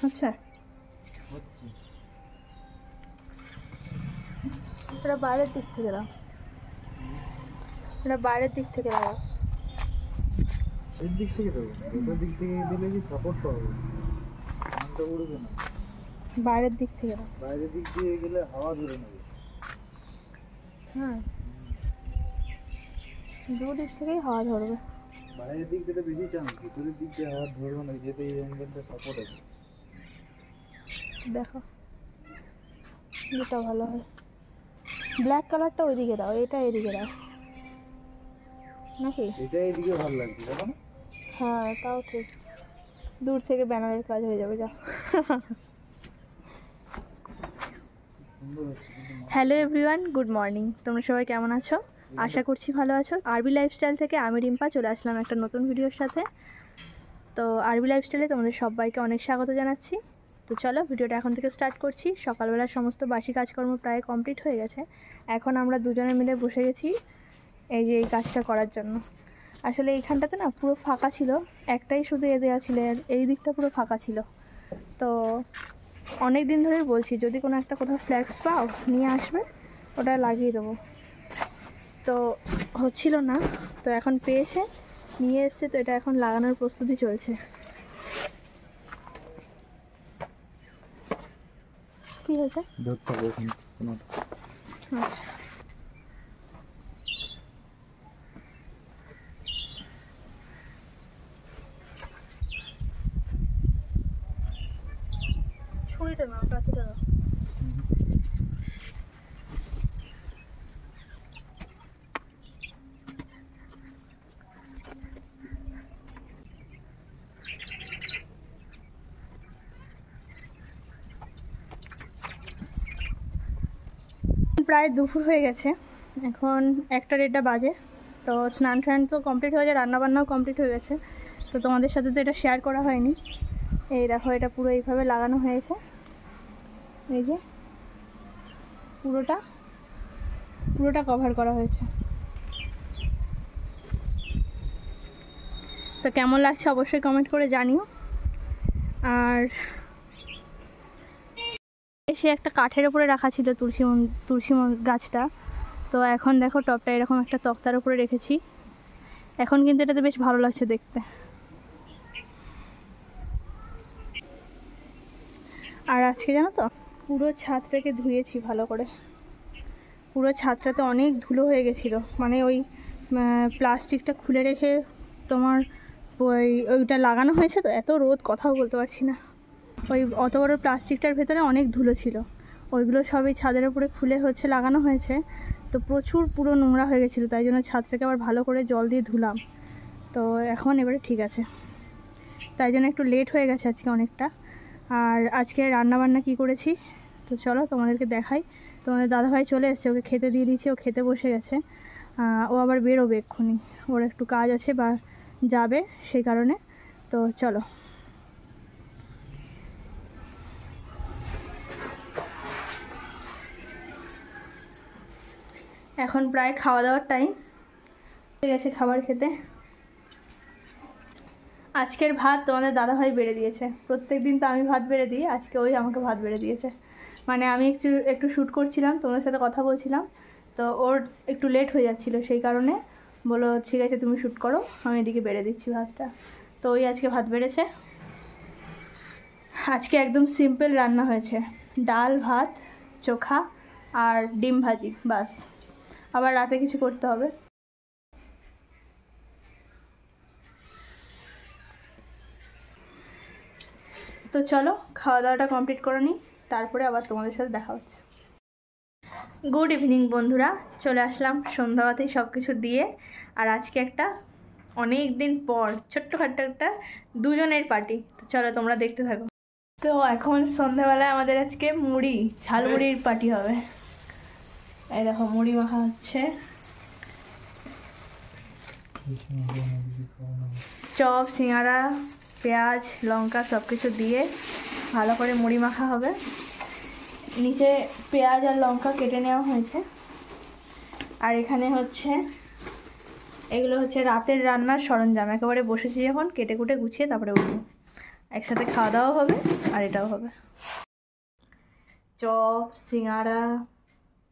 আচ্ছা, এটা বাইরের দিক থেকে দাও, এটা বাইরের দিক থেকে দাও। এর দিক থেকে দেবো, দুটো দিক থেকে দিলে কি সাপোর্ট পাবো, ধানটা উড়বে না। বাইরের দিক থেকে দাও। বাইরের দিক দিয়ে গেলে হাওয়া ধরে নেবে। হ্যাঁ, দুদিক থেকেই হাওয়া ধরবে। বাইরের দিক দিয়ে বেশি চান্স, ভিতরের দিক দিয়ে হাওয়া ধরবে না, যেতে এই অ্যাঙ্গেলটা সাপোর্ট আছে। দেখো যেটা ভালো হয়। ব্ল্যাক কালারটা ওইদিকে দাও, এটা এদিকে দাও নাকি? এটা এইদিকে ভালো লাগছে, দেখো না? হ্যাঁ তাও ঠিক, দূর থেকে ব্যানারের কাজ হয়ে যাবে। যা হ্যালো এভরিওয়ান, গুড মর্নিং। তোমরা সবাই কেমন আছো? আশা করছি ভালো আছো। আরবি লাইফস্টাইল থেকে আমি রিম্পা চলে আসলাম একটা নতুন ভিডিওর সাথে। তো আরবি লাইফস্টাইলে তোমাদের সবাইকে অনেক স্বাগত জানাচ্ছি। তো চলো ভিডিওটা এখন থেকে স্টার্ট করছি। সকালবেলা সমস্ত বাসি কাজকর্ম প্রায় কমপ্লিট হয়ে গেছে। এখন আমরা দুজনে মিলে বসে গেছি এই যে এই কাজটা করার জন্য। আসলে এইখানটাতে না পুরো ফাঁকা ছিল, একটাই শুধু এ দেওয়া ছিল, এই দিকটা পুরো ফাঁকা ছিল। তো অনেক দিন ধরেই বলছি যদি কোনো একটা কোথাও ফ্ল্যাক্স পাও নিয়ে আসবে, ওটা লাগিয়ে দেবো। তো হচ্ছিল না, তো এখন পেয়েছে, নিয়ে এসছে। তো এটা এখন লাগানোর প্রস্তুতি চলছে। কি হয়েছে? আচ্ছা, ছুরিটা নাও, কাছে দাও। প্রায় দুপুর হয়ে গেছে, এখন 1টা-1:30 বাজে। তো স্নান টান তো কমপ্লিট হয়ে যায়, রান্নাবান্নাও কমপ্লিট হয়ে গেছে। তো তোমাদের সাথে তো এটা শেয়ার করা হয়নি। এই দেখো, এটা পুরো এইভাবে লাগানো হয়েছে, এই যে পুরোটা কভার করা হয়েছে। তো কেমন লাগছে অবশ্যই কমেন্ট করে জানিও। আর সে একটা কাঠের উপরে রাখা ছিল তুলসী গাছটা। তো এখন দেখো টপটা এরকম একটা তক্তার উপরে রেখেছি। এখন কিন্তু এটাতে বেশ ভালো লাগছে দেখতে। আর আজকে জানো তো, পুরো ছাদটাকে ধুয়েছি ভালো করে। পুরো ছাদটাতে অনেক ধুলো হয়ে গেছিলো, মানে ওই প্লাস্টিকটা খুলে রেখে তোমার ওইটা লাগানো হয়েছে। তো এত রোদ, কথাও বলতে পারছি না। ওই অত বড় প্লাস্টিকটার ভেতরে অনেক ধুলো ছিল, ওইগুলো সবই ছাদের উপরে খুলে লাগানো হয়েছে। তো প্রচুর পুরো নোংরা হয়ে গেছিলো, তাই জন্য ছাদটাকে আবার ভালো করে জল দিয়ে ধুলাম। তো এখন এবারে ঠিক আছে, তাই জন্য একটু লেট হয়ে গেছে আজকে অনেকটা। আর আজকে রান্নাবান্না কি করেছি তো চলো তোমাদেরকে দেখাই। তোমাদের দাদাভাই চলে এসছে, ওকে খেতে দিয়ে দিয়েছি, ও খেতে বসে গেছে। ও আবার বেরোবে এক্ষুনি, ওর একটু কাজ আছে বা যাবে, সেই কারণে। তো চলো। এখন প্রায় খাওয়া দাওয়ার টাইম হয়ে গেছে, খাবার খেতে। আজকের ভাত তোমাদের দাদাভাই বেড়ে দিয়েছে। প্রত্যেক দিন তো আমি ভাত বেড়ে দিই, আজকে ওই আমাকে ভাত বেড়ে দিয়েছে। মানে আমি একটু শ্যুট করছিলাম, তোমাদের সাথে কথা বলছিলাম, তো ওর একটু লেট হয়ে যাচ্ছিলো, সেই কারণে বলো ঠিক আছে তুমি শ্যুট করো, আমি এদিকে বেড়ে দিচ্ছি ভাতটা। তো ওই আজকে ভাত বেড়েছে। আজকে একদম সিম্পল রান্না হয়েছে, ডাল, ভাত, চোখা আর ডিম ভাজি, বাস। আবার রাতে কিছু করতে হবে। তো চলো খাওয়া দাওয়াটা কমপ্লিট করে নিই, তারপরে আবার তোমাদের সাথে দেখা হচ্ছে। গুড ইভিনিং বন্ধুরা, চলে আসলাম সন্ধ্যাবাতেই সব কিছু দিয়ে। আর আজকে একটা অনেক দিন পর ছোট্টখাট্ট একটা দুজনের পার্টি। তো চলো তোমরা দেখতে থাকো। তো এখন সন্ধ্যাবেলায় আমাদের আজকে ঝালমুড়ির পার্টি হবে। এই দেখো মুড়ি মাখা হচ্ছে, চপ, সিঙ্গাড়া, পেঁয়াজ, লঙ্কা সব কিছু দিয়ে ভালো করে মুড়ি মাখা হবে। নিচে পেঁয়াজ আর লঙ্কা কেটে নেওয়া হয়েছে। আর এখানে হচ্ছে এগুলো হচ্ছে রাতের রান্নার সরঞ্জাম, একেবারে বসেছি যখন কেটে কুটে গুছিয়ে তারপরে উঠবো। একসাথে খাওয়া দাওয়া হবে আর এটাও হবে। চপ, সিঙ্গাড়া,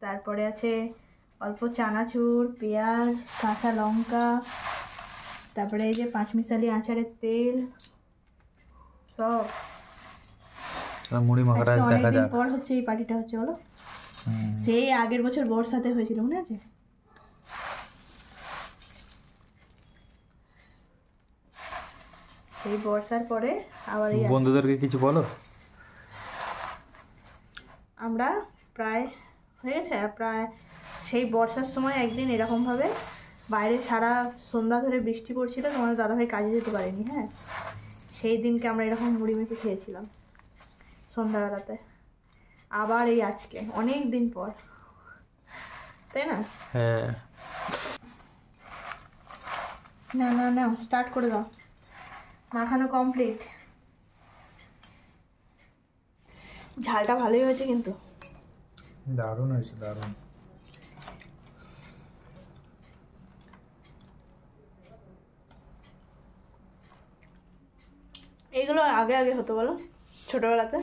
তারপরে আছে অল্প চানাচুর, পেঁয়াজ, কাঁচা লঙ্কা, তারপরে এই যে 5 মিশালি আচারের তেল, সব। মুড়ি মাখাটা দেখা অনেকদিন যাক। পর হচ্ছে এই পার্টিটা হচ্ছে, বলো। সেই আগের বছর বর্ষাতে হয়েছিল, মনে আছে? সেই বর্ষার পরে আবার এই বন্ধুদেরকে কিছু বলো। আমরা প্রায় সেই বর্ষার সময় একদিন এরকমভাবে বাইরে সারা সন্ধ্যা ধরে বৃষ্টি পড়ছিল, তোমাদের দাদাভাই কাজে যেতে পারেনি। হ্যাঁ, সেই দিনকে আমরা এরকম মুড়ি মেখে খেয়েছিলাম সন্ধ্যাবেলাতে। আবার এই আজকে অনেক দিন পর, তাই না? হ্যাঁ। না না না, স্টার্ট করে দাও। মাখানো কমপ্লিট। ঝালটা ভালোই হয়েছে কিন্তু। দারুণ হয়েছে, দারুণ। এইগুলো আগে আগে হতো, বলো, ছোটবেলাতে।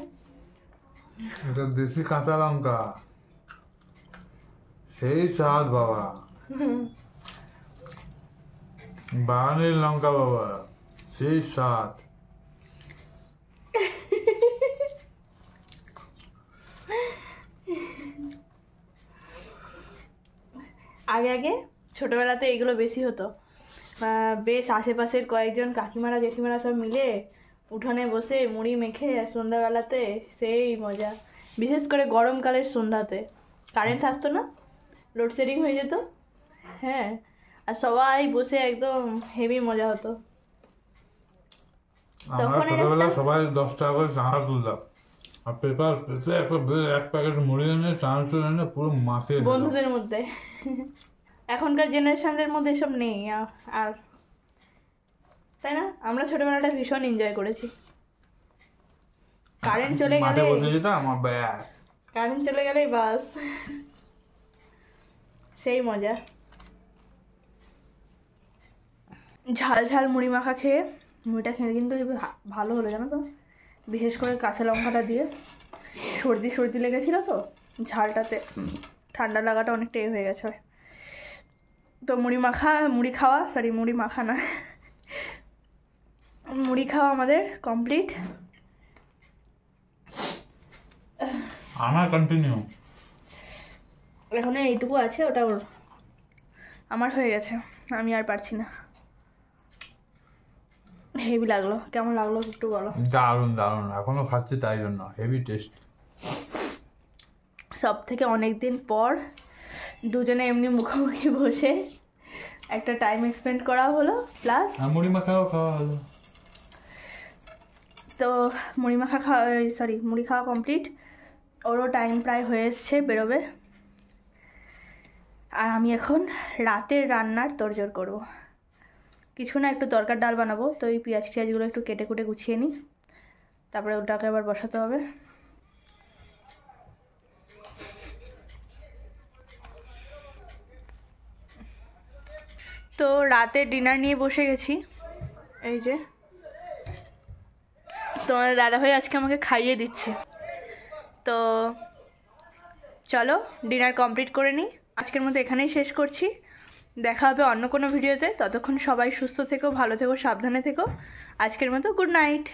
এটা দেশি কাঁচা লঙ্কা, সেই স্বাদ বাবা। বাগানের লঙ্কা বাবা, সেই স্বাদ। আগে আগে ছোটবেলাতে এগুলো বেশি হতো। বেশ আশেপাশের কয়েকজন কাকিমারা জেঠিমারা সব মিলে উঠোনে বসে মুড়ি মেখে সন্ধ্যাবেলাতে সেই মজা। বিশেষ করে গরমকালের সন্ধ্যাতে কারেন্ট থাকতো না, লোডশেডিং হয়ে যেত। হ্যাঁ, আর সবাই বসে একদম হেভি মজা হতো। আমরা ছোটবেলা সবাই 10 টাকা করে চাঁদা তুলতাম, আর পেপার এক প্যাকেট মুড়ি এনে চানাচুর এনে পুরো মাখে বন্ধুদের মধ্যে। এখনকার জেনারেশনদের মধ্যে এসব নেই আর, তাই না? আমরা ছোটবেলাটা ভীষণ এনজয় করেছি। কারেন্ট চলে গেলে বসে যেতাম আমার ব্যাস, কারেন্ট চলে গেলেই বাস, সেই মজা। ঝাল ঝাল মুড়ি মাখা খেয়ে, মুড়িটা খেয়ে কিন্তু ভালো হলো, জানো তো। বিশেষ করে কাঁচা লঙ্কাটা দিয়ে। সর্দি লেগেছিল তো, ঝালটাতে ঠান্ডা লাগাটা অনেকটা হয়ে গেছে। তো মুড়ি খাওয়া আমাদের কমপ্লিট। আমার কন্টিনিউ। এখন এইটুকু আছে, ওটা ওর, আমার হয়ে গেছে, আমি আর পারছি না। হেভি লাগলো, কেমন লাগলো একটু বলো। দারুণ দারুণ, এখনো খাচ্ছি তাই জন্য, হেভি টেস্ট। সব থেকে অনেক দিন পর দুজনে এমনি মুখোমুখি বসে একটা টাইম স্পেন্ড করা হলো, প্লাস মুড়ি মাখাও খাওয়া হলো। তো মুড়ি খাওয়া কমপ্লিট। ওরও টাইম প্রায় হয়ে এসছে বেরোবে। আর আমি এখন রাতের রান্নার তোড়জোড় করবো। কিছু না, একটু তরকার ডাল বানাবো। তো এই পেঁয়াজগুলো একটু কেটে কুটে গুছিয়ে নিই, তারপরে ওটাকে আবার বসাতে হবে। তো রাতে ডিনার নিয়ে বসে গেছি। এই যে তোমার দাদাভাই আজকে আমাকে খাইয়ে দিচ্ছে। তো চলো ডিনার কমপ্লিট করে নিই। আজকের মতো এখানেই শেষ করছি। দেখা হবে অন্য কোনো ভিডিওতে। ততক্ষণ সবাই সুস্থ থেকো, ভালো থেকো, সাবধানে থেকো। আজকের মতো গুড নাইট।